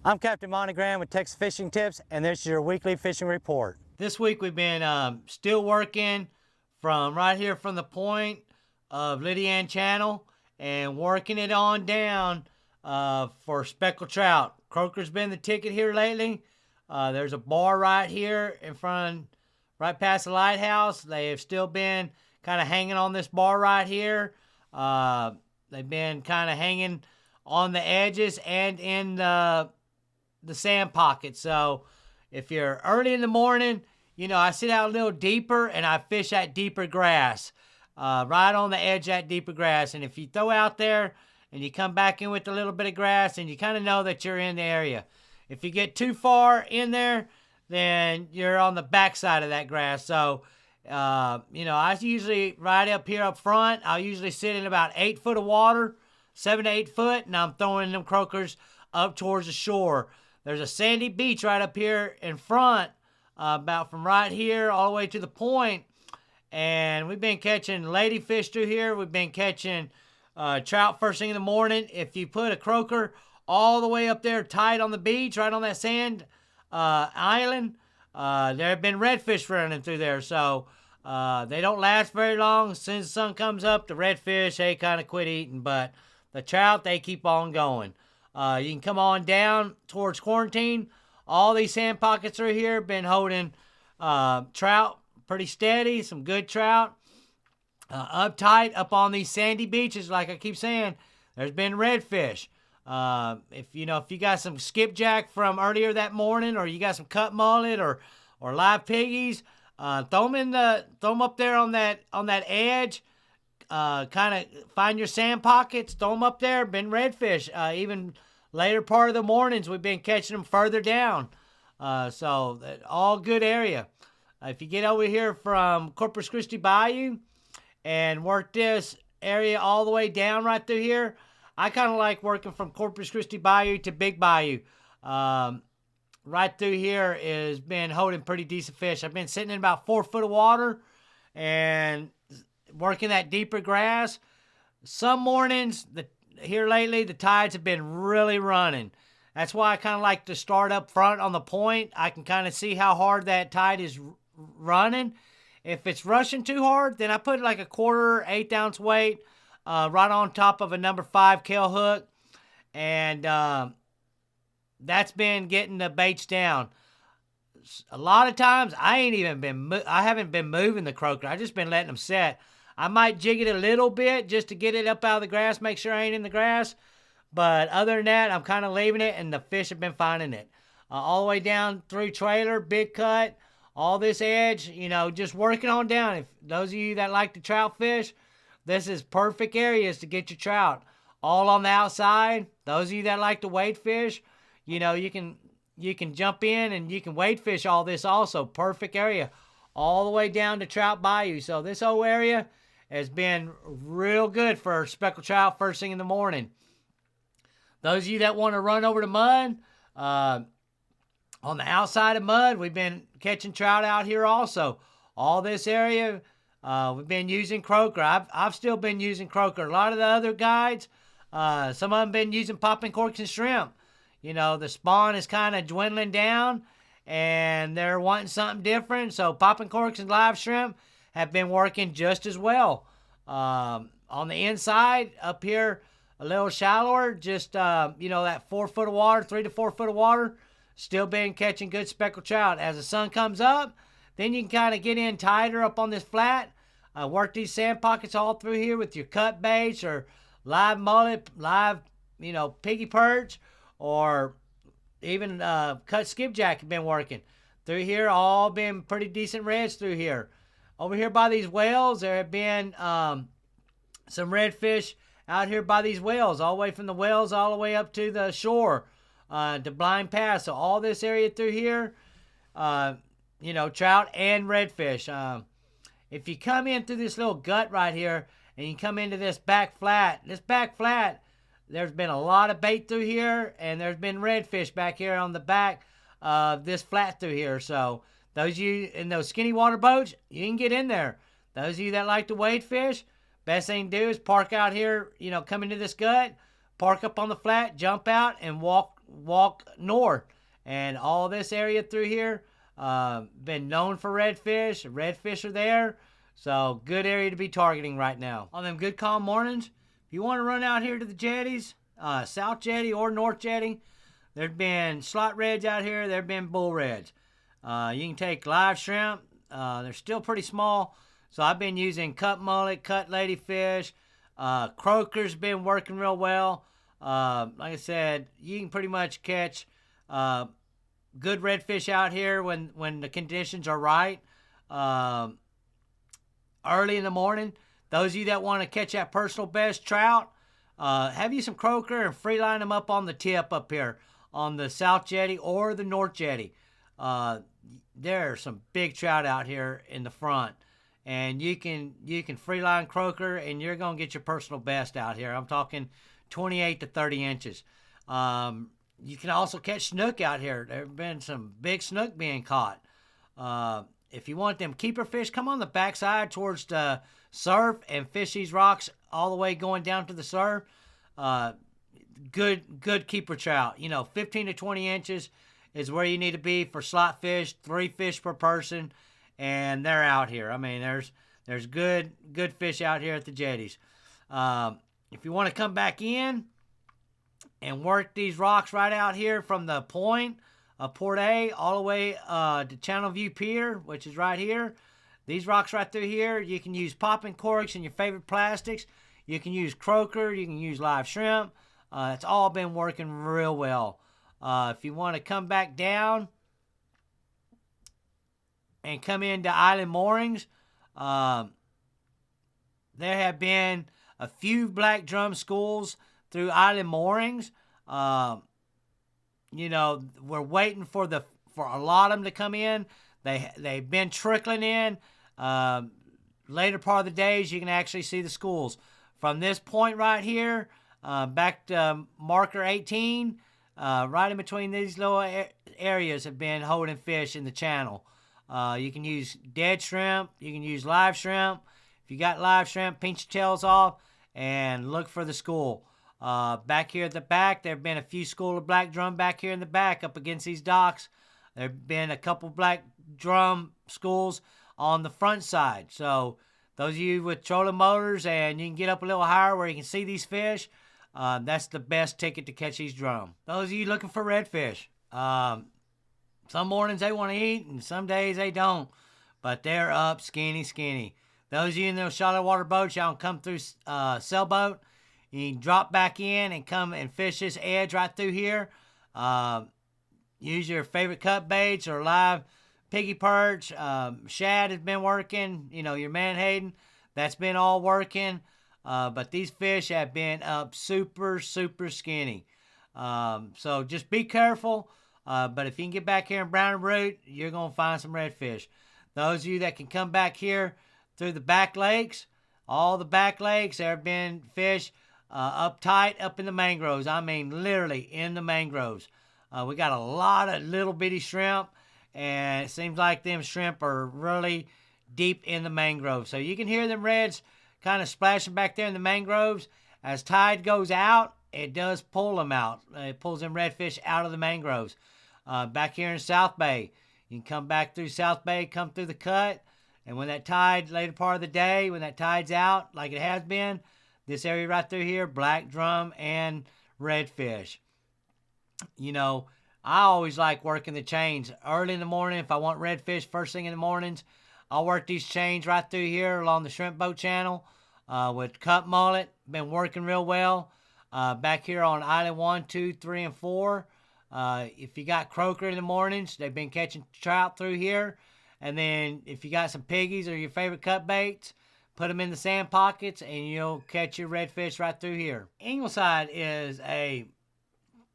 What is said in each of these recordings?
I'm Captain Monte with Texas Fishing Tips, and this is your weekly fishing report. This week we've been still working from right here from the point of Lydian Channel and working it on down for speckled trout. Croaker's been the ticket here lately. There's a bar right here in front, right past the lighthouse. They have still been kind of hanging on this bar right here. They've been kind of hanging on the edges and in the sand pocket. So if you're early in the morning, you know, I sit out a little deeper and I fish that deeper grass, right on the edge of that deeper grass. And if you throw out there and you come back in with a little bit of grass, and you kind of know that you're in the area. If you get too far in there, then you're on the backside of that grass. So, you know, I usually right up here up front, I'll usually sit in about 8 foot of water, 7 to 8 foot, and I'm throwing them croakers up towards the shore. There's a sandy beach right up here in front, about from right here all the way to the point. And we've been catching ladyfish through here. We've been catching trout first thing in the morning. If you put a croaker all the way up there tight on the beach, right on that sand island, there have been redfish running through there. So they don't last very long. As soon as the sun comes up, the redfish, they kind of quit eating. But the trout, they keep on going. You can come on down towards Quarantine. All these sand pockets through here have been holding trout pretty steady, some good trout. Uptight up on these sandy beaches, like I keep saying, there's been redfish. If you got some skipjack from earlier that morning, or you got some cut mullet or live piggies, throw them up there on that edge. Kind of find your sand pockets, throw them up there. Been redfish. Even later part of the mornings, we've been catching them further down. So all good area. If you get over here from Corpus Christi Bayou and work this area all the way down right through here, I kind of like working from Corpus Christi Bayou to Big Bayou. Right through here has been holding pretty decent fish. I've been sitting in about 4 foot of water and working that deeper grass. Some mornings, here lately, the tides have been really running. That's why I kind of like to start up front on the point. I can kind of see how hard that tide is running. If it's rushing too hard, then I put like a 1/4 1/8 ounce weight right on top of a number 5 Kell hook. And that's been getting the baits down. A lot of times, I haven't been moving the croaker. I just been letting them set. I might jig it a little bit just to get it up out of the grass, make sure I ain't in the grass. But other than that, I'm kind of leaving it, and the fish have been finding it. All the way down through trailer, big cut, all this edge, you know, just working on down. If those of you that like to trout fish, this is perfect areas to get your trout. All on the outside. Those of you that like to wade fish, you know, you can jump in and you can wade fish all this also. Perfect area. All the way down to Trout Bayou. So this whole area has been real good for speckled trout first thing in the morning. Those of you that want to run over to mud, on the outside of mud, we've been catching trout out here also. All this area, we've been using croaker. I've still been using croaker. A lot of the other guides, some of them been using popping corks and shrimp. You know, the spawn is kind of dwindling down, and they're wanting something different. So popping corks and live shrimp have been working just as well. On the inside, up here, a little shallower, just, you know, that 4 foot of water, 3 to 4 foot of water, still been catching good speckled trout. As the sun comes up, then you can kind of get in tighter up on this flat, work these sand pockets all through here with your cut baits or live mullet, live, you know, piggy perch, or even cut skipjack have been working. Through here, all been pretty decent reds through here. Over here by these whales, there have been some redfish out here by these whales, all the way from the whales all the way up to the shore, to Blind Pass. So all this area through here, you know, trout and redfish. If you come in through this little gut right here, and you come into this back flat, there's been a lot of bait through here, and there's been redfish back here on the back of this flat through here. So those of you in those skinny water boats, you can get in there. Those of you that like to wade fish, best thing to do is park out here, you know, come into this gut, park up on the flat, jump out, and walk walk north. And all this area through here, been known for redfish. Redfish are there. So good area to be targeting right now. On them good calm mornings, if you want to run out here to the jetties, South Jetty or North Jetty, there's been slot reds out here. There've been bull reds. You can take live shrimp. They're still pretty small. So I've been using cut mullet, cut ladyfish. Croaker's been working real well. Like I said, you can pretty much catch good redfish out here when the conditions are right. Early in the morning, those of you that want to catch that personal best trout, have you some croaker and free line them up on the tip up here on the South Jetty or the North Jetty. There are some big trout out here in the front, and you can free line croaker and you're gonna get your personal best out here. I'm talking 28 to 30 inches. You can also catch snook out here. There have been some big snook being caught. If you want them keeper fish, come on the backside towards the surf and fish these rocks all the way going down to the surf. Good keeper trout. 15 to 20 inches is where you need to be for slot fish, 3 fish per person, and they're out here. I mean, there's good fish out here at the jetties. If you want to come back in and work these rocks right out here from the point of Port A all the way to Channel View Pier, which is right here. These rocks right through here, you can use popping corks and your favorite plastics. You can use croaker. You can use live shrimp. It's all been working real well. If you want to come back down and come into Island Moorings, there have been a few black drum schools through Island Moorings. We're waiting for a lot of them to come in. They've been trickling in. Later part of the days, you can actually see the schools. From this point right here, back to marker 18, right in between these little areas have been holding fish in the channel. You can use dead shrimp. You can use live shrimp. If you got live shrimp, pinch your tails off and look for the school. Back here at the back, there have been a few school of black drum back here in the back up against these docks. There have been a couple black drum schools on the front side. So those of you with trolling motors and you can get up a little higher where you can see these fish, that's the best ticket to catch these drum. Those of you looking for redfish, some mornings they want to eat and some days they don't, but they're up skinny. Those of you in those shallow water boats, y'all can come through sailboat. You can drop back in and come and fish this edge right through here. Use your favorite cut baits or live piggy perch. Shad has been working. Your menhaden, that's been all working. But these fish have been up super skinny. So just be careful. But if you can get back here in Brown and Root, you're going to find some redfish. Those of you that can come back here through the back lakes, all the back lakes, there have been fish up tight up in the mangroves. I mean, literally in the mangroves. We got a lot of little bitty shrimp, and it seems like them shrimp are really deep in the mangroves. So you can hear them reds kind of splashing back there in the mangroves. As tide goes out, it does pull them out. It pulls them redfish out of the mangroves. Back here in South Bay, you can come back through South Bay, come through the cut, and when that tide, later part of the day, when that tide's out, like it has been, this area right through here, black drum and redfish. I always like working the chains early in the morning. If I want redfish first thing in the mornings, I'll work these chains right through here along the shrimp boat channel with cut mullet. Been working real well. Back here on Island 1, 2, 3, and 4. If you got croaker in the mornings, they've been catching trout through here. And then if you got some piggies or your favorite cut baits, put them in the sand pockets and you'll catch your redfish right through here. Ingleside is a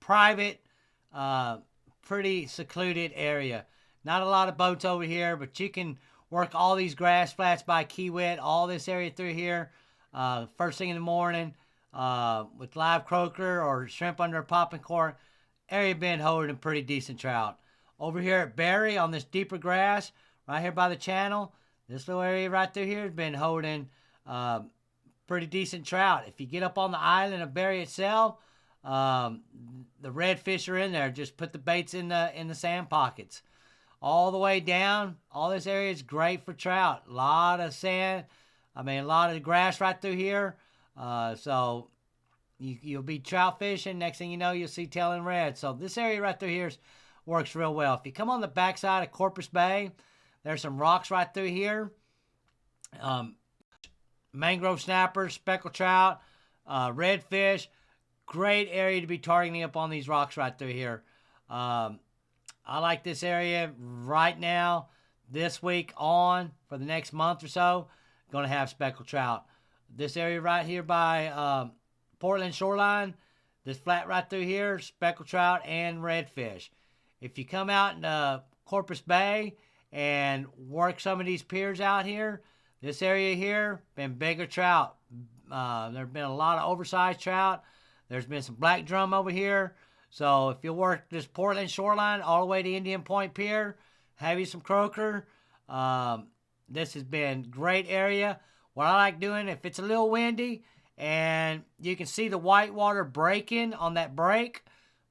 private, pretty secluded area. Not a lot of boats over here, but you can work all these grass flats by Kiewit, all this area through here, first thing in the morning, with live croaker or shrimp under a popping cork. Area been holding pretty decent trout. Over here at Barry on this deeper grass, right here by the channel, this little area right through here has been holding pretty decent trout. If you get up on the island of Barry itself, The redfish are in there. Just put the baits in the sand pockets. All the way down, all this area is great for trout. A lot of sand. I mean, a lot of grass right through here. So you'll be trout fishing. Next thing you know, you'll see tail and red. So this area right through here works real well. If you come on the backside of Corpus Bay, there's some rocks right through here. Mangrove snappers, speckled trout, redfish. Great area to be targeting up on these rocks right through here. I like this area right now, this week on, for the next month or so, going to have speckled trout. This area right here by Portland Shoreline, this flat right through here, speckled trout and redfish. If you come out in Corpus Bay and work some of these piers out here, this area here, been bigger trout. There have been a lot of oversized trout. There's been some black drum over here. So if you work this Portland Shoreline all the way to Indian Point Pier, have you some croaker. This has been great area. What I like doing, if it's a little windy and you can see the white water breaking on that break,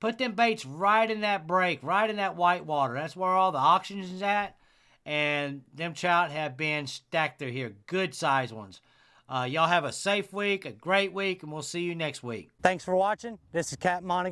put them baits right in that break, right in that white water. That's where all the oxygen's at. And them trout have been stacked through here. Good size ones. Y'all have a safe week, a great week, and we'll see you next week. Thanks for watching. This is Capt Monte.